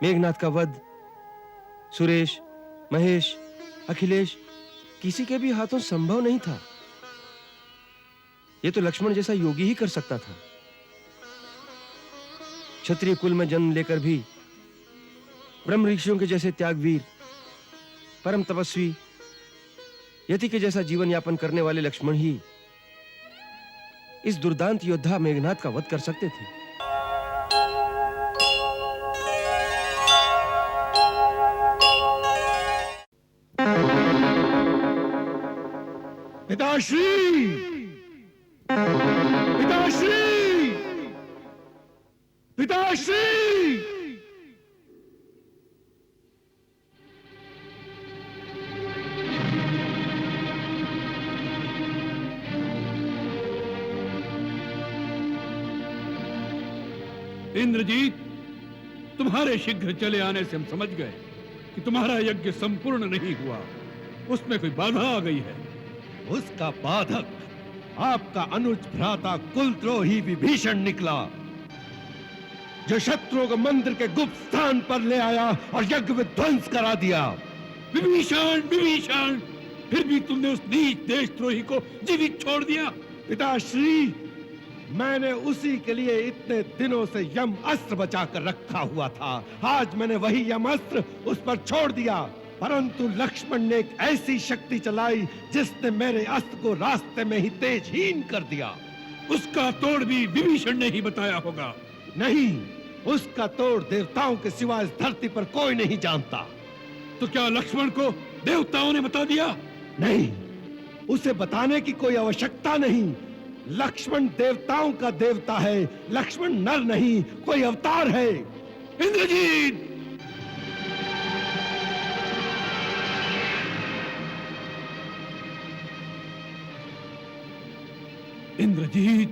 मेघनाथ का वध सुरेश, महेश, अखिलेश किसी के भी हाथों संभव नहीं था। यह तो लक्ष्मण जैसा योगी ही कर सकता था। क्षत्रिय कुल में जन्म लेकर भी ब्रह्म ऋषियों के जैसे त्यागवीर, परम तपस्वी, यति के जैसा जीवन यापन करने वाले लक्ष्मण ही इस दुर्दांत योद्धा मेघनाथ का वध कर सकते थे। पिताश्री! पिताश्री! पिताश्री! इंद्रजीत, तुम्हारे शीघ्र चले आने से हम समझ गए कि तुम्हारा यज्ञ संपूर्ण नहीं हुआ। उसमें कोई बाधा आ गई है। उसका बाधक आपका अनुज भ्राता कुलद्रोही विभीषण निकला, जो शत्रुओं को मंदिर के गुप्त स्थान पर ले आया और यज्ञ विध्वंस करा दिया। विभीषण, विभीषण, फिर भी तुमने उस नीच देशद्रोही को जीवित छोड़ दिया। पिताश्री, मैंने उसी के लिए इतने दिनों से यम अस्त्र बचाकर रखा हुआ था। आज मैंने वही यम अस्त्र उस पर छोड़ दिया, परंतु लक्ष्मण ने एक ऐसी शक्ति चलाई जिसने मेरे अस्त्र को रास्ते में ही तेजहीन कर दिया। उसका तोड़ भी विभीषण ने ही बताया होगा। नहीं, उसका तोड़ देवताओं के सिवा इस धरती पर कोई नहीं जानता। तो क्या लक्ष्मण को देवताओं ने बता दिया? नहीं, उसे बताने की कोई आवश्यकता नहीं। लक्ष्मण देवताओं का देवता है। लक्ष्मण नर नहीं, कोई अवतार है। इंद्रजीत! इंद्रजीत,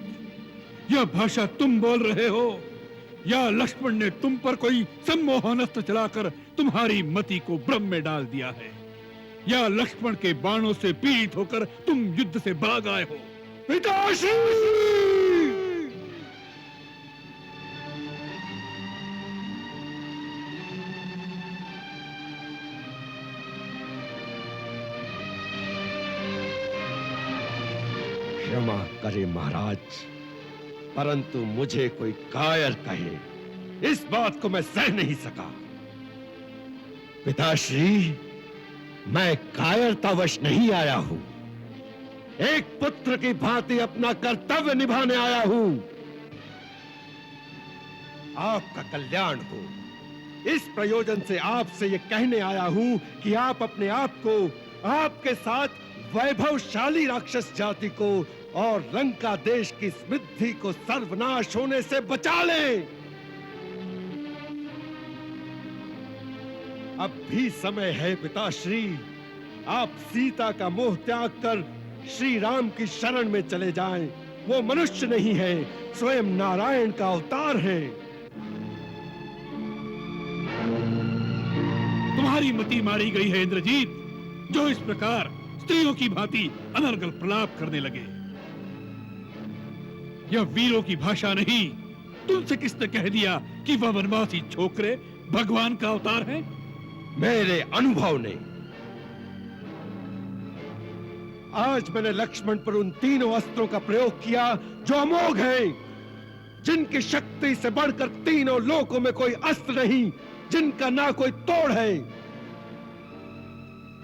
यह भाषा तुम बोल रहे हो या लक्ष्मण ने तुम पर कोई सम्मोहन अस्त्र चलाकर तुम्हारी मति को भ्रम में डाल दिया है, या लक्ष्मण के बाणों से पीड़ित होकर तुम युद्ध से भाग आए हो? पिताश्री! क्षमा करे महाराज, परंतु मुझे कोई कायर कहे, इस बात को मैं सह नहीं सका। पिताश्री, मैं कायरतावश नहीं आया हूं, एक पुत्र की भांति अपना कर्तव्य निभाने आया हूं। आपका कल्याण हो, इस प्रयोजन से आपसे यह कहने आया हूं कि आप अपने आप को, आपके साथ वैभवशाली राक्षस जाति को और लंका देश की समृद्धि को सर्वनाश होने से बचा लें। अब भी समय है पिताश्री, आप सीता का मोह त्याग कर श्री राम की शरण में चले जाएं। वो मनुष्य नहीं है, स्वयं नारायण का अवतार है। तुम्हारी मति मारी गई है इंद्रजीत, जो इस प्रकार स्त्रियों की भांति अनर्गल प्रलाप करने लगे। यह वीरों की भाषा नहीं। तुमसे किसने कह दिया कि वह वनवासी छोकरे भगवान का अवतार है? मेरे अनुभव ने। आज मैंने लक्ष्मण पर उन तीनों अस्त्रों का प्रयोग किया जो अमोघ हैं, जिनकी शक्ति से बढ़कर तीनों लोकों में कोई अस्त्र नहीं, जिनका ना कोई तोड़ है।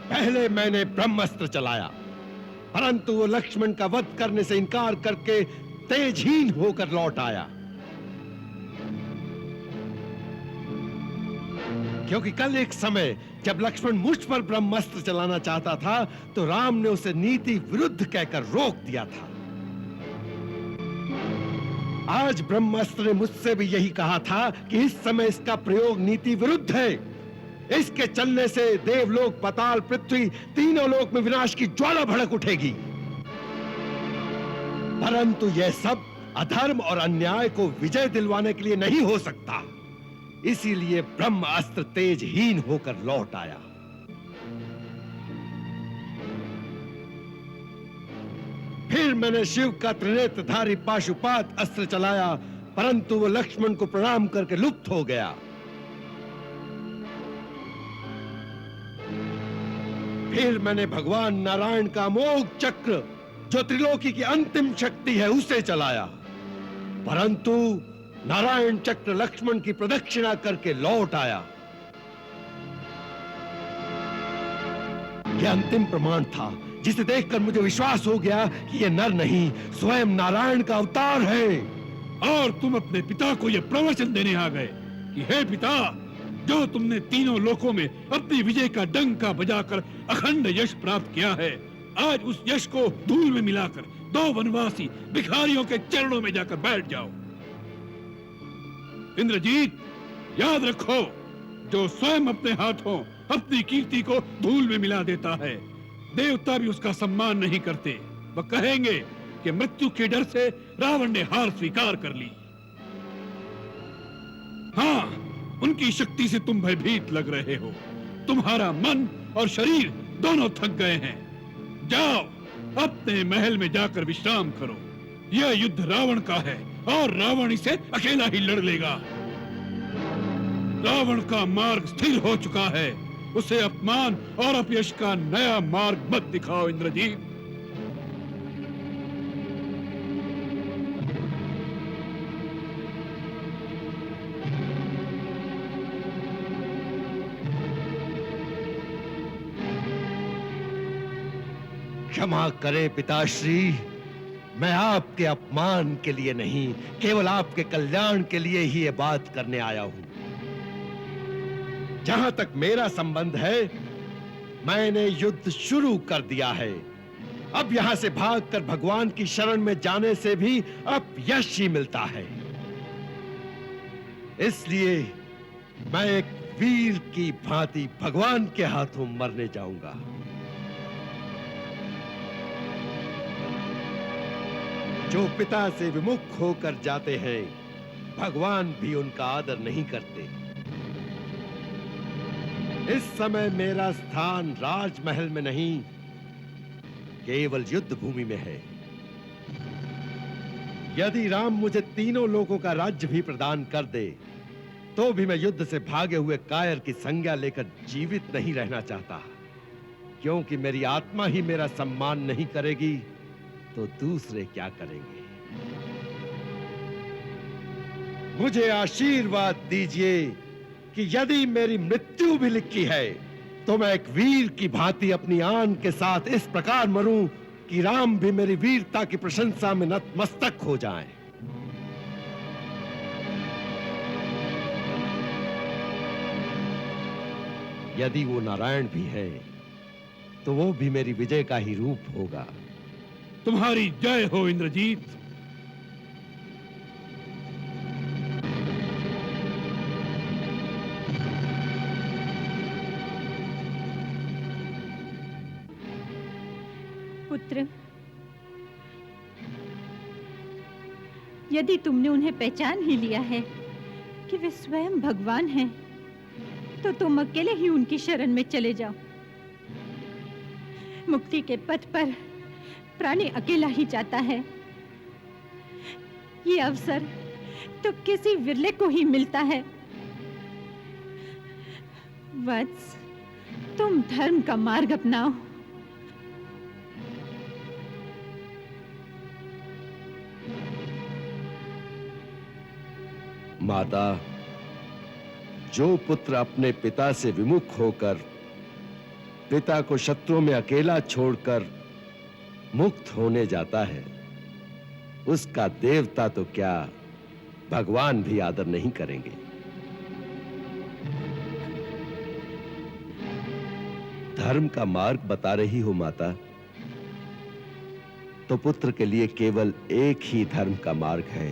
पहले मैंने ब्रह्मास्त्र चलाया, परंतु वो लक्ष्मण का वध करने से इनकार करके तेजहीन होकर लौट आया। क्योंकि कल एक समय जब लक्ष्मण मुझ पर ब्रह्मास्त्र चलाना चाहता था, तो राम ने उसे नीति विरुद्ध कहकर रोक दिया था। आज ब्रह्मास्त्र ने मुझसे भी यही कहा था कि इस समय इसका प्रयोग नीति विरुद्ध है। इसके चलने से देवलोक, पाताल, पृथ्वी, तीनों लोक में विनाश की ज्वाला भड़क उठेगी। परंतु यह सब अधर्म और अन्याय को विजय दिलवाने के लिए नहीं हो सकता। इसीलिए ब्रह्मास्त्र तेजहीन होकर लौट आया। फिर मैंने शिव का त्रिनेत्रधारी पाशुपात अस्त्र चलाया, परंतु वो लक्ष्मण को प्रणाम करके लुप्त हो गया। फिर मैंने भगवान नारायण का अमोघ चक्र, जो त्रिलोकी की अंतिम शक्ति है, उसे चलाया। परंतु नारायण चक्र लक्ष्मण की प्रदक्षिणा करके लौट आया। यह अंतिम प्रमाण था, जिसे देखकर मुझे विश्वास हो गया कि यह नर नहीं, स्वयं नारायण का अवतार है। और तुम अपने पिता को यह प्रवचन देने आ गए कि हे पिता, जो तुमने तीनों लोकों में अपनी विजय का डंका बजाकर अखंड यश प्राप्त किया है, आज उस यश को धूल में मिलाकर 2 वनवासी भिखारियों के चरणों में जाकर बैठ जाओ। इंद्रजीत, याद रखो, जो स्वयं अपने हाथों अपनी कीर्ति को धूल में मिला देता है, देवता भी उसका सम्मान नहीं करते। वह कहेंगे कि मृत्यु के डर से रावण ने हार स्वीकार कर ली। हाँ, उनकी शक्ति से तुम भयभीत लग रहे हो। तुम्हारा मन और शरीर दोनों थक गए हैं। जाओ, अपने महल में जाकर विश्राम करो। यह युद्ध रावण का है और रावण इसे अकेला ही लड़ लेगा। रावण का मार्ग स्थिर हो चुका है, उसे अपमान और अपयश का नया मार्ग मत दिखाओ इंद्रजीत। क्षमा करें पिताश्री, मैं आपके अपमान के लिए नहीं, केवल आपके कल्याण के लिए ही ये बात करने आया हूं। जहां तक मेरा संबंध है, मैंने युद्ध शुरू कर दिया है। अब यहां से भागकर भगवान की शरण में जाने से भी अपयश ही मिलता है। इसलिए मैं एक वीर की भांति भगवान के हाथों मरने जाऊंगा। जो पिता से विमुख होकर जाते हैं, भगवान भी उनका आदर नहीं करते। इस समय मेरा स्थान राजमहल में नहीं, केवल युद्ध भूमि में है। यदि राम मुझे तीनों लोगों का राज्य भी प्रदान कर दे, तो भी मैं युद्ध से भागे हुए कायर की संज्ञा लेकर जीवित नहीं रहना चाहता, क्योंकि मेरी आत्मा ही मेरा सम्मान नहीं करेगी तो दूसरे क्या करेंगे। मुझे आशीर्वाद दीजिए कि यदि मेरी मृत्यु भी लिखी है, तो मैं एक वीर की भांति अपनी आन के साथ इस प्रकार मरूं कि राम भी मेरी वीरता की प्रशंसा में नतमस्तक हो जाएं। यदि वो नारायण भी है, तो वो भी मेरी विजय का ही रूप होगा। तुम्हारी जय हो इंद्रजीत। पुत्र, यदि तुमने उन्हें पहचान ही लिया है कि वे स्वयं भगवान हैं, तो तुम अकेले ही उनकी शरण में चले जाओ। मुक्ति के पथ पर प्राणी अकेला ही जाता है। ये अवसर तो किसी विरले को ही मिलता है। वत्स, तुम धर्म का मार्ग अपनाओ। माता, जो पुत्र अपने पिता से विमुख होकर पिता को शत्रुओं में अकेला छोड़कर मुक्त होने जाता है, उसका देवता तो क्या, भगवान भी आदर नहीं करेंगे। धर्म का मार्ग बता रही हो माता, तो पुत्र के लिए केवल एक ही धर्म का मार्ग है।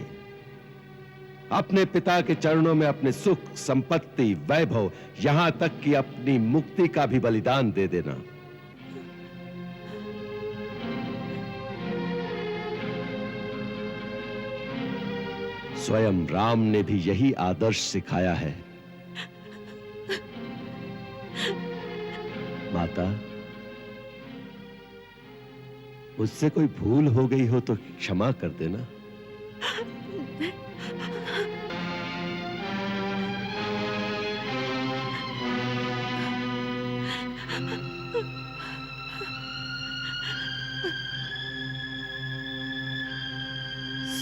अपने पिता के चरणों में अपने सुख, संपत्ति, वैभव, यहां तक कि अपनी मुक्ति का भी बलिदान दे देना। स्वयं राम ने भी यही आदर्श सिखाया है। माता, मुझसे कोई भूल हो गई हो तो क्षमा कर देना।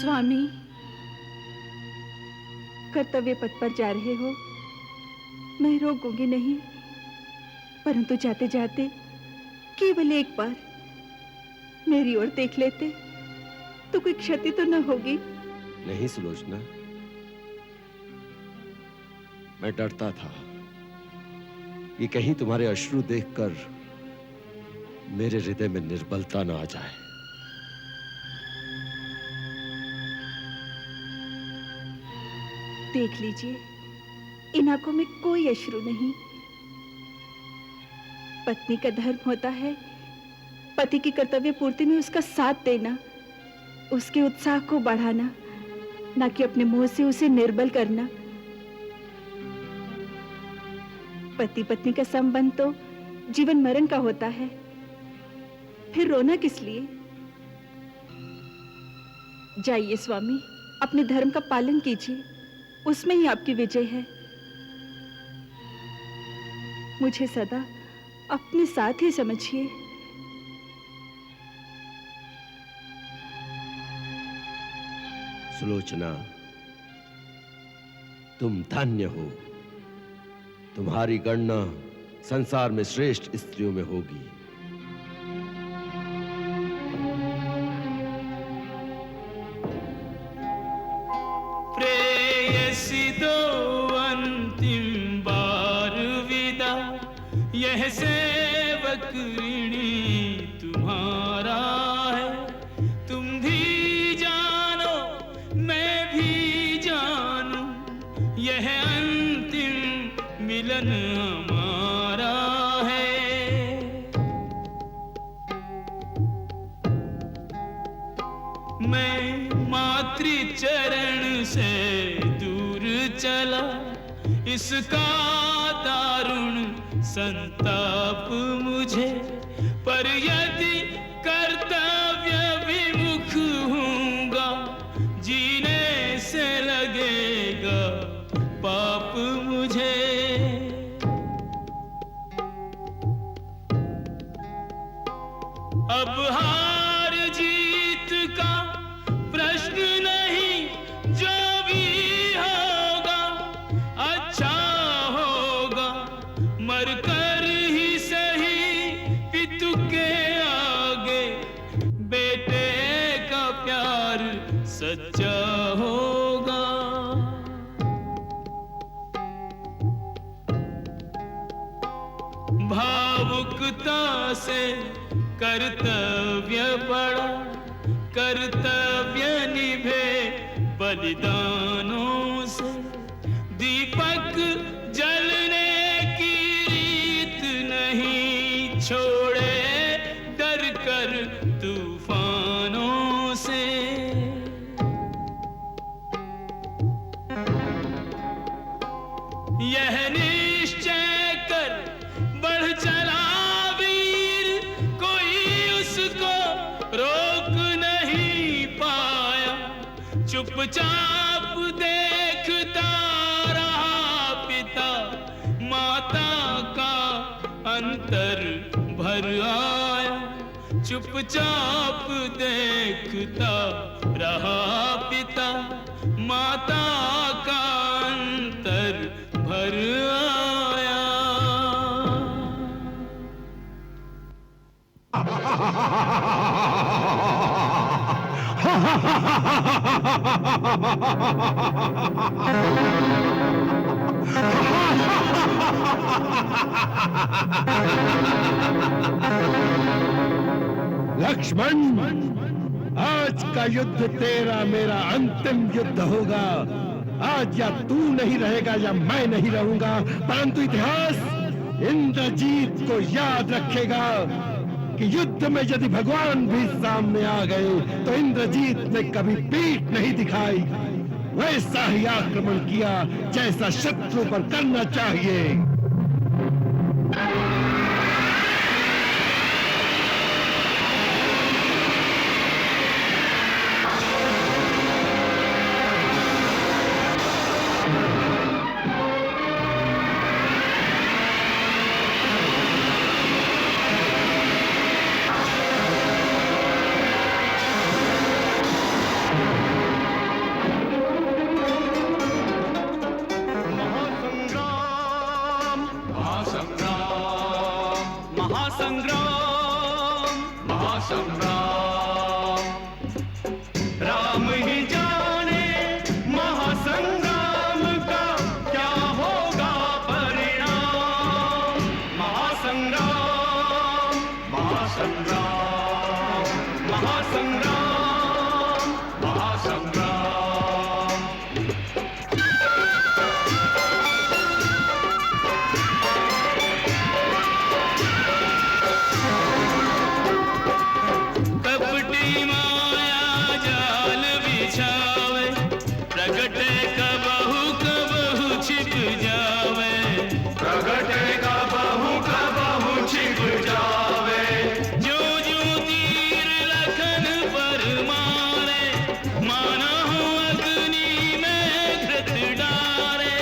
स्वामी, कर्तव्य पथ पर जा रहे हो, मैं रोकूंगी नहीं, परंतु जाते जाते केवल एक बार मेरी ओर देख लेते तो कोई क्षति तो न होगी। नहीं सुलोचना, मैं डरता था कि कहीं तुम्हारे अश्रु देखकर मेरे हृदय में निर्बलता न आ जाए। देख लीजिए, इन आंखों में कोई अश्रु नहीं। पत्नी का धर्म होता है पति की कर्तव्य पूर्ति में उसका साथ देना, उसके उत्साह को बढ़ाना, ना कि अपने मुंह से उसे निर्बल करना। पति पत्नी का संबंध तो जीवन मरण का होता है, फिर रोना किस लिए? जाइए स्वामी, अपने धर्म का पालन कीजिए, उसमें ही आपकी विजय है। मुझे सदा अपने साथ ही समझिए। सुलोचना, तुम धन्य हो, तुम्हारी गणना संसार में श्रेष्ठ स्त्रियों में होगी। प्रेयसी दो अंतिम बार विदा, यह सेवक ऋणी तुम्हारा है। तुम भी जानो मैं भी जानूं, यह अंतिम मिलन हमारा है। मैं मातृचरण से दूर चला, इसका दारुण संताप मुझे, पर यदि कर्तव्य विमुख हूँगा, जीने से लगेगा पाप मुझे। अब हार जीत का प्रश्न नहीं, जो भी होगा अच्छा होगा, मरकर ही सही पितु के आगे, बेटे का प्यार सच्चा होगा। भावुकता से कर्तव्य बड़ा, कर्तव्य निभे बलिदानों से। दीपक जलने की रीत नहीं, छोड़े डर कर तूफानों से। यह निश्चय कर बढ़ चला वीर, कोई उसको रोक नहीं पाया। चुपचाप देखता रहा पिता, माता का अंतर भर आया। चुपचाप देखता रहा पिता, माता का अंतर भर आया। लक्ष्मण, आज का युद्ध तेरा मेरा अंतिम युद्ध होगा। आज या तू नहीं रहेगा या मैं नहीं रहूंगा, परंतु इतिहास इंद्रजीत को याद रखेगा कि युद्ध में यदि भगवान भी सामने आ गए तो इंद्रजीत ने कभी पीठ नहीं दिखाई, वैसा ही आक्रमण किया जैसा शत्रु पर करना चाहिए। छावे, प्रगटे कबहू कबहू छिप जावे, प्रगटे कबहू कबहू छिप जावे। जो जो तीर लखन पर मारे, माना हो अग्नि में घृत डारे।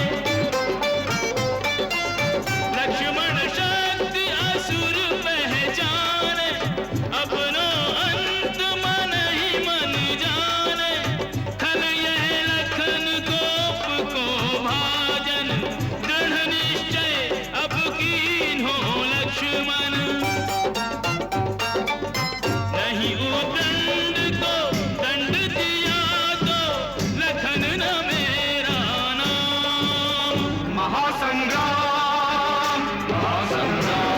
लक्ष्मण शक्ति असुर पहचाने, अपनो अंत मन ही मन जाने। खल यह लखन गोप को भाजन, दृढ़ निश्चय अब कीन्हो लक्ष्मण। नहीं उदंड को दंड दिया तो लखन न मेरा नाम। महासंग्राम, महासंग्राम।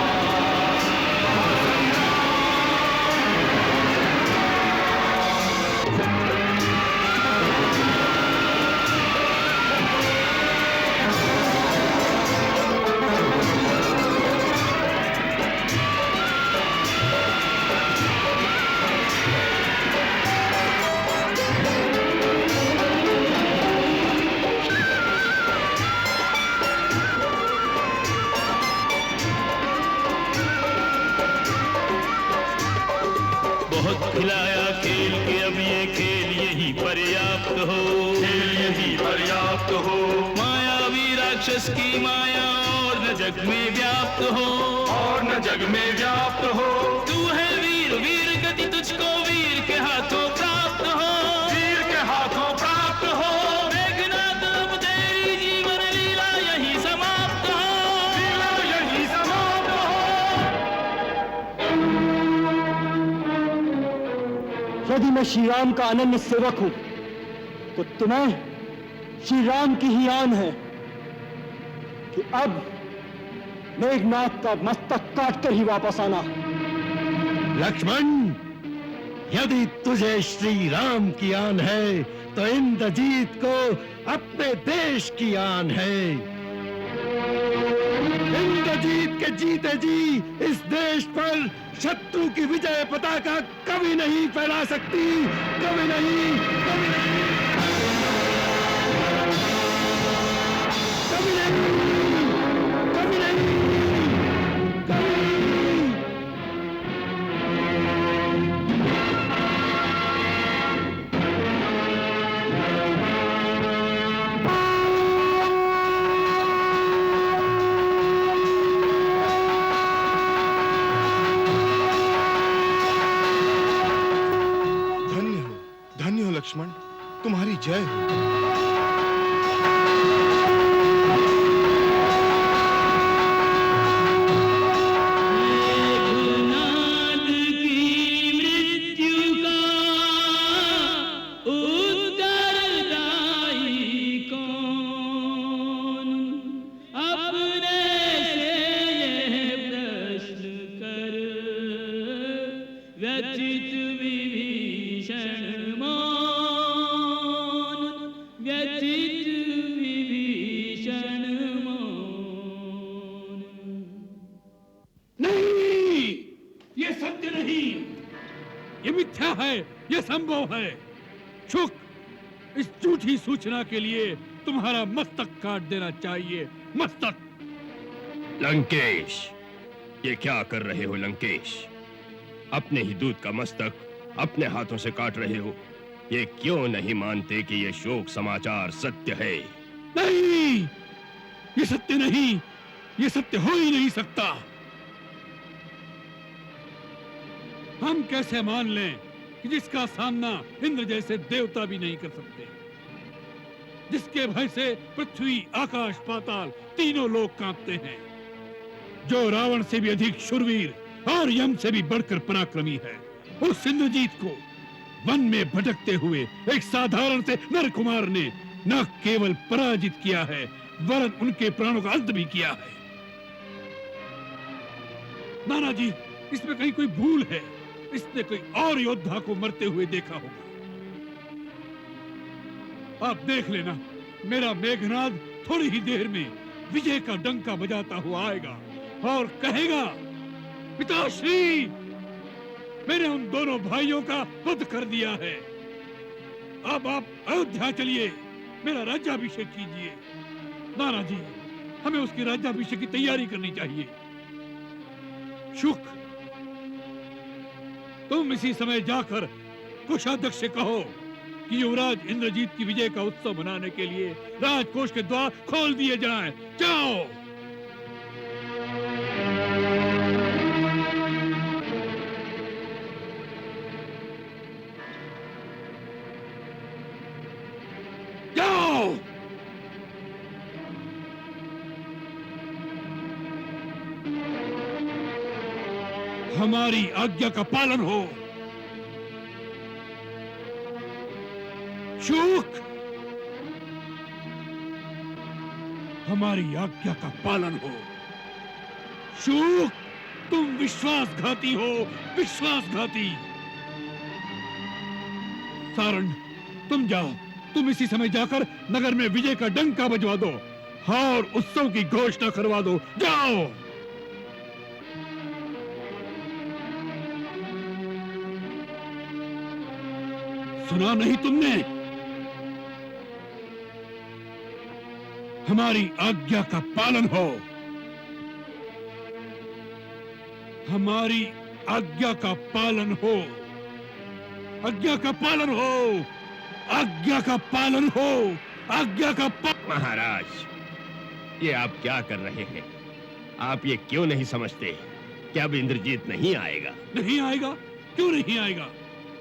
बहुत खिलाया खेल के अब ये खेल यही पर्याप्त हो, खेल यही पर्याप्त हो। मायावी राक्षस की माया और न जग में व्याप्त हो, और न जग में व्याप्त हो। तू है वीर, वीर गति तुझको वीर के हाथों प्राप्त हो, वीर के हाथों प्राप्त हो। मेघनाद अब तेरी जीवन लीला यही समाप्त हो, लीला यही समाप्त हो। यदि मैं श्री राम का अनन्य सेवक हूं तो तुम्हें श्री राम की ही आन है कि अब मेघनाथ का मस्तक काटकर ही वापस आना। लक्ष्मण, यदि तुझे श्री राम की आन है तो इंद्रजीत को अपने देश की आन है। इंद्रजीत के जीते जी इस देश पर शत्रु की विजय पताका कभी नहीं फहरा सकती, कभी नहीं, कभी नहीं, कभी नहीं, कभी नहीं, कभी नहीं। धन्य हो लक्ष्मण, तुम्हारी जय हो। मेघनाद की मृत्यु का उत्तरदायी कौन? अपने से ये प्रश्न कर व्यथित विभीषण मौन, व्यथित विभीषण मौन। नहीं, ये सत्य नहीं, ये मिथ्या है, ये संभव है। शुक, इस झूठी सूचना के लिए तुम्हारा मस्तक काट देना चाहिए, मस्तक। लंकेश, ये क्या कर रहे हो लंकेश? अपने ही दूत का मस्तक अपने हाथों से काट रहे हो। ये क्यों नहीं मानते कि ये शोक समाचार सत्य है? नहीं, ये सत्य नहीं, ये सत्य हो ही नहीं सकता। हम कैसे मान लें कि जिसका सामना इंद्र जैसे देवता भी नहीं कर सकते, जिसके भय से पृथ्वी, आकाश, पाताल तीनों लोग कांपते हैं, जो रावण से भी अधिक शूरवीर और यम से भी बढ़कर पराक्रमी है, उस इंद्रजीत को वन में भटकते हुए एक साधारण से नर कुमार ने न केवल पराजित किया है, वरन उनके प्राणों का अंत भी किया है। नाना जी, इसमें कहीं कोई भूल है। इसने कोई और योद्धा को मरते हुए देखा होगा। आप देख लेना, मेरा मेघनाद थोड़ी ही देर में विजय का डंका बजाता हुआ आएगा और कहेगा, पिताश्री, मैंने उन दोनों भाइयों का वध कर दिया है। अब आप अयोध्या चलिए, मेरा राज्याभिषेक कीजिए। नाना जी, हमें उसकी राज्याभिषेक की तैयारी करनी चाहिए। शुक, तुम इसी समय जाकर कोषाध्यक्ष से कहो कि युवराज इंद्रजीत की विजय का उत्सव मनाने के लिए राजकोष के द्वार खोल दिए जाएं। जाओ। जाओ। हमारी आज्ञा का पालन हो। शुक, हमारी आज्ञा का पालन हो। शुक, तुम विश्वासघाती हो, विश्वासघाती। सारण, तुम जाओ, तुम इसी समय जाकर नगर में विजय का डंका बजवा दो और उत्सव की घोषणा करवा दो। जाओ। सुना नहीं तुमने? हमारी आज्ञा का पालन हो। हमारी आज्ञा का पालन हो। आज्ञा का पालन हो। आज्ञा का पालन हो। आज्ञा का महाराज, ये आप क्या कर रहे हैं? आप ये क्यों नहीं समझते कि अब इंद्रजीत नहीं आएगा? नहीं आएगा? क्यों नहीं आएगा?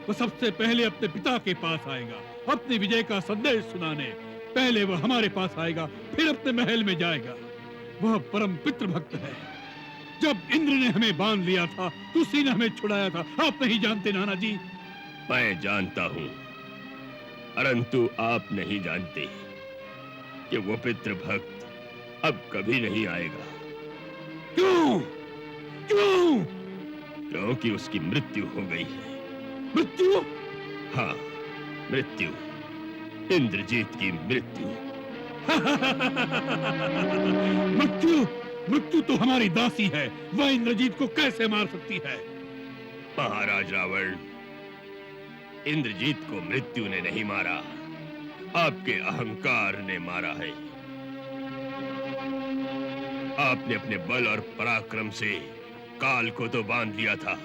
वो सबसे पहले अपने पिता के पास आएगा, अपनी विजय का संदेश सुनाने। पहले वह हमारे पास आएगा, फिर अपने महल में जाएगा। वह परम पितृभक्त है। जब इंद्र ने हमें बांध लिया था तो उसी ने हमें छुड़ाया था। आप नहीं जानते नाना जी? मैं जानता हूं, परंतु आप नहीं जानते कि वो पितृभक्त अब कभी नहीं आएगा। क्यों? क्यों? क्योंकि उसकी मृत्यु हो गई है। मृत्यु? हाँ, मृत्यु। इंद्रजीत की मृत्यु। मृत्यु? मृत्यु तो हमारी दासी है, वह इंद्रजीत को कैसे मार सकती है? महाराज रावण, इंद्रजीत को मृत्यु ने नहीं मारा, आपके अहंकार ने मारा है। आपने अपने बल और पराक्रम से काल को तो बांध लिया था,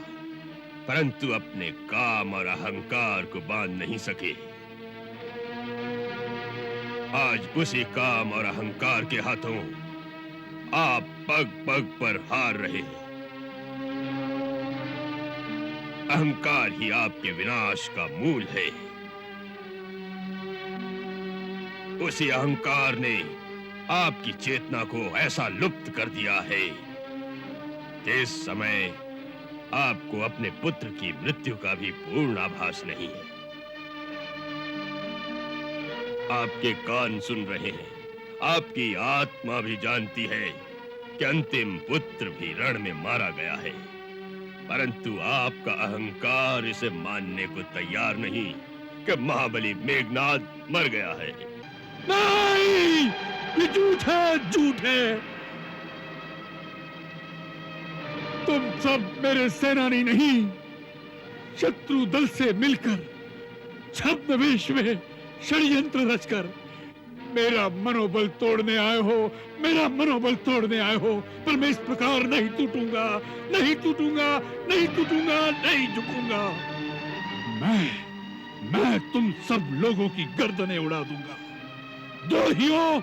परंतु अपने काम और अहंकार को बांध नहीं सके। आज उसी काम और अहंकार के हाथों आप पग पग पर हार रहे हैं। अहंकार ही आपके विनाश का मूल है। उसी अहंकार ने आपकी चेतना को ऐसा लुप्त कर दिया है कि इस समय आपको अपने पुत्र की मृत्यु का भी पूर्ण आभास नहीं है। आपके कान सुन रहे हैं, आपकी आत्मा भी जानती है कि अंतिम पुत्र भी रण में मारा गया है, परंतु आपका अहंकार इसे मानने को तैयार नहीं कि महाबली मेघनाद मर गया है। नहीं, ये झूठ है, झूठ है। तुम सब मेरे सेनानी नहीं, शत्रु दल से मिलकर छद्मवेश में षड्यंत्र रचकर मेरा मनोबल तोड़ने आए हो, मेरा मनोबल तोड़ने आए हो। पर मैं इस प्रकार नहीं टूटूंगा, नहीं टूटूंगा, नहीं टूटूंगा, नहीं झुकूंगा। मैं तुम सब लोगों की गर्दनें उड़ा दूंगा। द्रोहियों,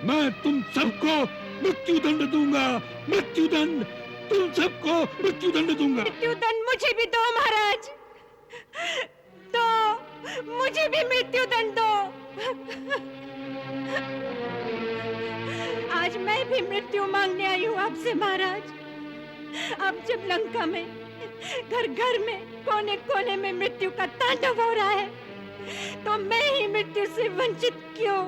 मैं तुम सबको मृत्युदंड दूंगा, मृत्युदंड। तुम सबको मृत्युदंड दूंगा। मृत्युदंड मुझे भी दो महाराज, तो मुझे भी मृत्युदंड दो। आज मैं भी मृत्यु मांगने आई हूँ आपसे महाराज। अब जब लंका में घर घर में कोने कोने में मृत्यु का तांडव हो रहा है, तो मैं ही मृत्यु से वंचित क्यों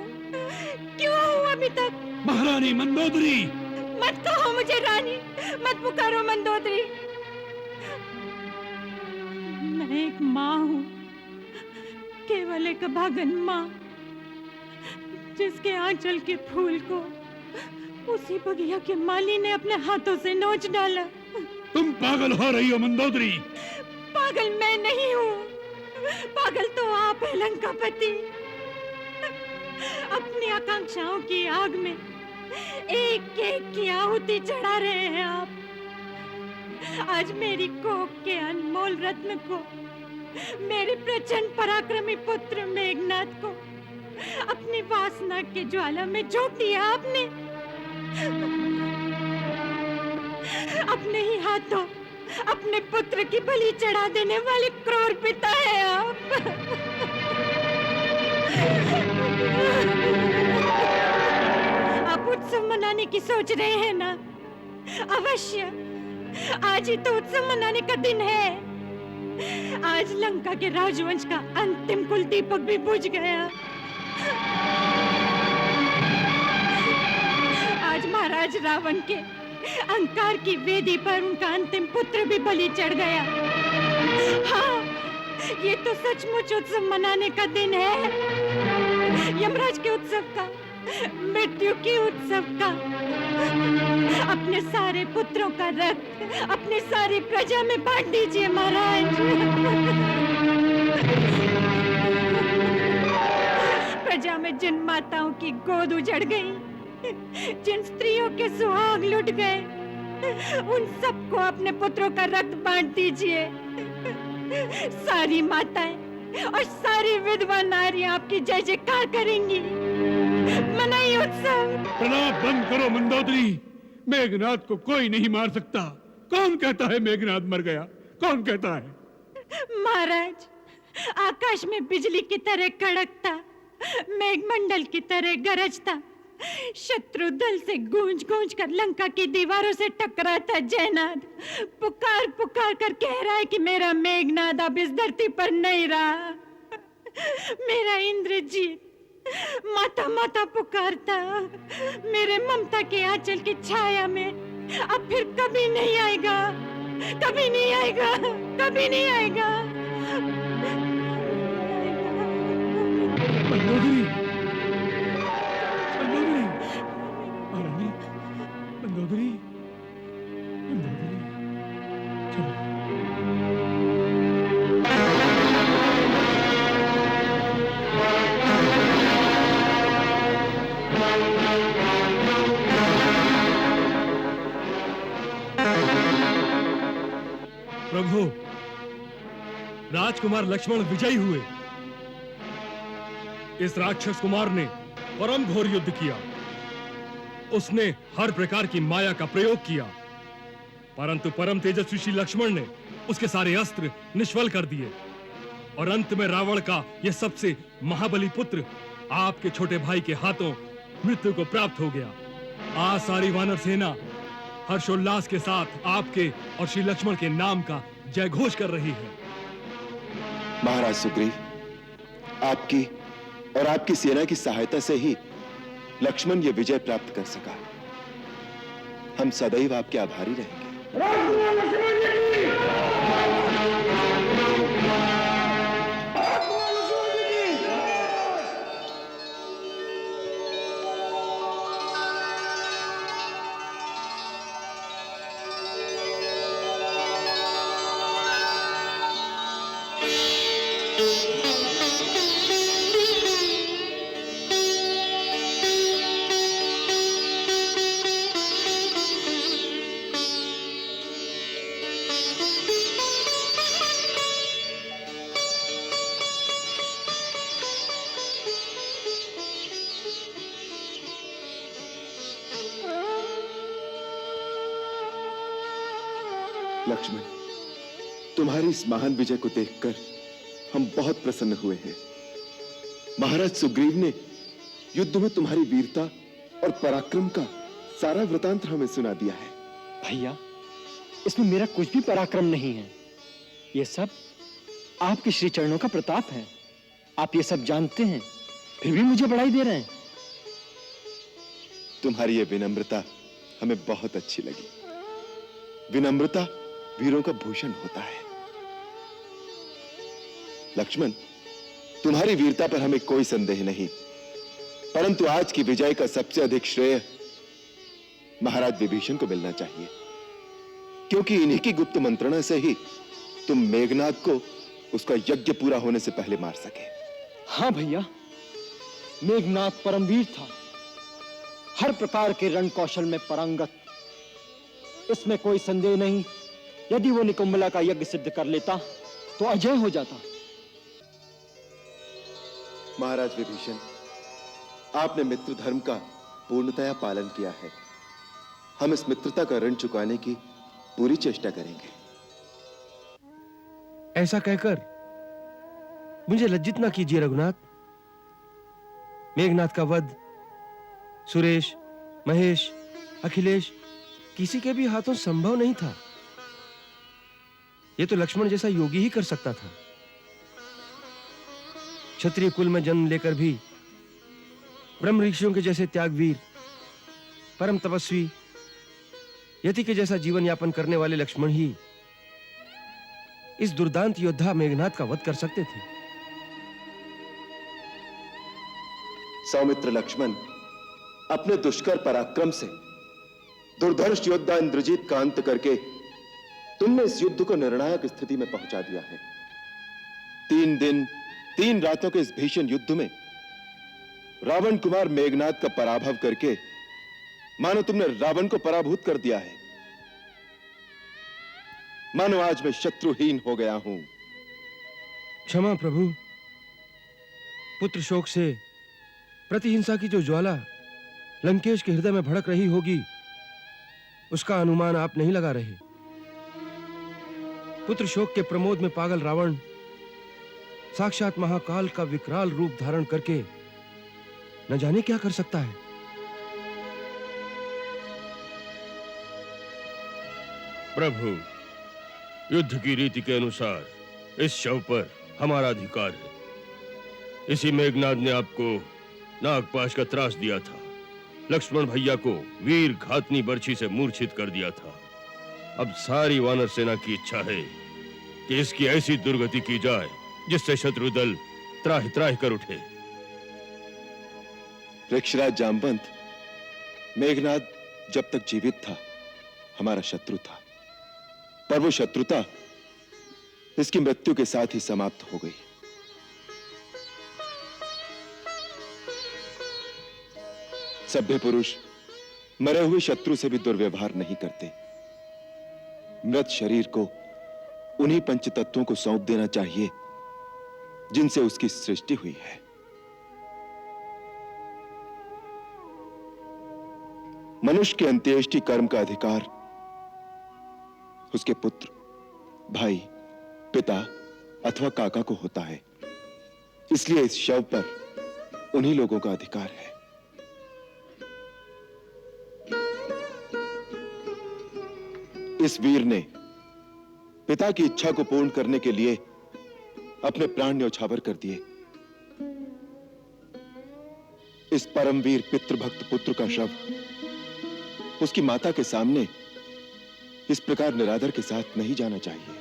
हूँ अभी तक? महारानी मंदोदरी, मत कहो मुझे रानी, मत पुकारो मंदोदरी। मैं एक माँ हूँ, केवल एक अभागन माँ, जिसके आंचल के फूल को उसी बगिया के माली ने अपने हाथों से नोच डाला। तुम पागल हो रही हो मंदोदरी। पागल मैं नहीं हूँ, पागल तो आप है लंका सेनापति, अपनी आकांक्षाओं की आग में एक एक की आहुति चढ़ा रहे हैं आप। आज मेरी कोख के अनमोल रत्न को, मेरे प्रचंड पराक्रमी पुत्र मेघनाद को अपनी वासना के ज्वाला में झोंक दिया आपने। अपने ही हाथों अपने पुत्र की बलि चढ़ा देने वाले क्रूर पिता है आप। आप उत्सव मनाने की सोच रहे हैं ना? अवश्य, आज ही तो उत्सव मनाने का दिन है। आज लंका के राजवंश का अंतिम कुल दीपक भी बुझ गया। आज महाराज रावण के अहंकार की वेदी पर उनका अंतिम पुत्र भी बलि चढ़ गया। हाँ, ये तो सचमुच उत्सव मनाने का दिन है, यमराज के उत्सव का, मृत्यु के उत्सव का। अपने सारे पुत्रों का रक्त अपनी सारी प्रजा में बांट दीजिए महाराज। प्रजा में जिन माताओं की गोद उजड़ गई, जिन स्त्रियों के सुहाग लुट गए, उन सबको अपने पुत्रों का रक्त बांट दीजिए। सारी माताएं और सारी विधवा नारियां आपकी जय जयकार करेंगी। मनाइए उत्सव। प्रलाप बंद करो मंदोदरी। मेघनाद को कोई नहीं मार सकता। कौन कहता है मेघनाद मर गया? कौन कहता है? महाराज, आकाश में बिजली की तरह कड़कता, मेघमंडल की तरह गरजता, शत्रु दल से गूंज गूंज कर लंका की दीवारों से टकराता जयनाद पुकार पुकार कर कह रहा है कि मेरा मेघनाद अब इस धरती पर नहीं रहा। मेरा इंद्रजीत माता माता पुकारता, मेरे ममता के आंचल की छाया में अब फिर कभी नहीं आएगा, कभी नहीं आएगा, कभी नहीं आएगा। मंदोदरी, मंदोदरी, महारानी, मंदोदरी, मंदोदरी, चलो। प्रभु, राजकुमार लक्ष्मण विजयी हुए। इस राक्षस कुमार ने परम घोर युद्ध किया। उसने हर प्रकार की माया का प्रयोग किया, परंतु परम तेजस्वी श्री लक्ष्मण ने उसके सारे अस्त्र निष्फल कर दिए और अंत में रावण का यह सबसे महाबली पुत्र आपके छोटे भाई के हाथों मृत्यु को प्राप्त हो गया। आज सारी वानर सेना हर्षोल्लास के साथ आपके और श्री लक्ष्मण के नाम का जय घोष कर रही है। महाराज सुग्रीव, आपकी और आपकी सेना की सहायता से ही लक्ष्मण ये विजय प्राप्त कर सका। हम सदैव आपके आभारी रहेंगे। लक्ष्मण, तुम्हारी इस महान विजय को देखकर हम बहुत प्रसन्न हुए हैं। महाराज सुग्रीव ने युद्ध में तुम्हारी वीरता और पराक्रम का सारा वृतांत हमें सुना दिया है। भैया, इसमें मेरा कुछ भी पराक्रम नहीं है। ये सब आपके श्री चरणों का प्रताप है। आप ये सब जानते हैं, फिर भी मुझे बड़ाई दे रहे हैं। तुम्हारी ये विनम्रता हमें बहुत अच्छी लगी। विनम्रता वीरों का भूषण होता है। लक्ष्मण, तुम्हारी वीरता पर हमें कोई संदेह नहीं, परंतु आज की विजय का सबसे अधिक श्रेय महाराज विभीषण को मिलना चाहिए, क्योंकि इन्हीं की गुप्त मंत्रणा से ही तुम मेघनाद को उसका यज्ञ पूरा होने से पहले मार सके। हाँ भैया, मेघनाद परमवीर था, हर प्रकार के रण कौशल में पारंगत। इसमें कोई संदेह नहीं, यदि वो निकुंभला का यज्ञ सिद्ध कर लेता तो अजय हो जाता। महाराज विभीषण, आपने मित्र धर्म का पूर्णतया पालन किया है। हम इस मित्रता का ऋण चुकाने की पूरी चेष्टा करेंगे। ऐसा कहकर मुझे लज्जित ना कीजिए रघुनाथ। मेघनाद का वध सुरेश, महेश, अखिलेश किसी के भी हाथों संभव नहीं था। यह तो लक्ष्मण जैसा योगी ही कर सकता था। क्षत्रिय कुल में जन्म लेकर भी ब्रह्म ऋषियों के जैसे त्यागवीर, परम तपस्वी, यति के जैसा जीवन यापन करने वाले लक्ष्मण ही इस दुर्दांत योद्धा मेघनाद का वध कर सकते थे। सौमित्र लक्ष्मण, अपने दुष्कर पराक्रम से दुर्धर्ष योद्धा इंद्रजीत का अंत करके तुमने इस युद्ध को निर्णायक स्थिति में पहुंचा दिया है। 3 दिन 3 रातों के इस भीषण युद्ध में रावण कुमार मेघनाद का पराभव करके मानो तुमने रावण को पराभूत कर दिया है। मानो आज मैं शत्रुहीन हो गया हूं। क्षमा प्रभु। पुत्र शोक से प्रतिहिंसा की जो ज्वाला लंकेश के हृदय में भड़क रही होगी, उसका अनुमान आप नहीं लगा रहे। पुत्र शोक के प्रमोद में पागल रावण साक्षात महाकाल का विकराल रूप धारण करके न जाने क्या कर सकता है। प्रभु, युद्ध की रीति के अनुसार इस शव पर हमारा अधिकार है। इसी मेघनाद ने आपको नागपाश का त्रास दिया था, लक्ष्मण भैया को वीर घातनी बर्छी से मूर्छित कर दिया था। अब सारी वानर सेना की इच्छा है कि इसकी ऐसी दुर्गति की जाए जिससे शत्रु दल त्राहि त्राहि कर उठे। वृक्षराज जामवंत, मेघनाद जब तक जीवित था हमारा शत्रु था, पर वो शत्रुता इसकी मृत्यु के साथ ही समाप्त हो गई। सभ्य पुरुष मरे हुए शत्रु से भी दुर्व्यवहार नहीं करते। मृत शरीर को उन्हीं पंचतत्वों को सौंप देना चाहिए जिनसे उसकी सृष्टि हुई है। मनुष्य के अंत्येष्टि कर्म का अधिकार उसके पुत्र, भाई, पिता अथवा काका को होता है। इसलिए इस शव पर उन्हीं लोगों का अधिकार है। इस वीर ने पिता की इच्छा को पूर्ण करने के लिए अपने प्राण न्यौछावर कर दिए। इस परमवीर पितृभक्त पुत्र का शव उसकी माता के सामने इस प्रकार निरादर के साथ नहीं जाना चाहिए।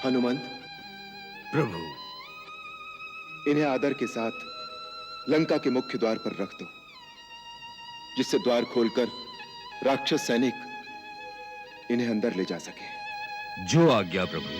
हनुमंत, प्रभु, इन्हें आदर के साथ लंका के मुख्य द्वार पर रख दो, जिससे द्वार खोलकर राक्षस सैनिक इन्हें अंदर ले जा सके। जो आज्ञा प्रभु।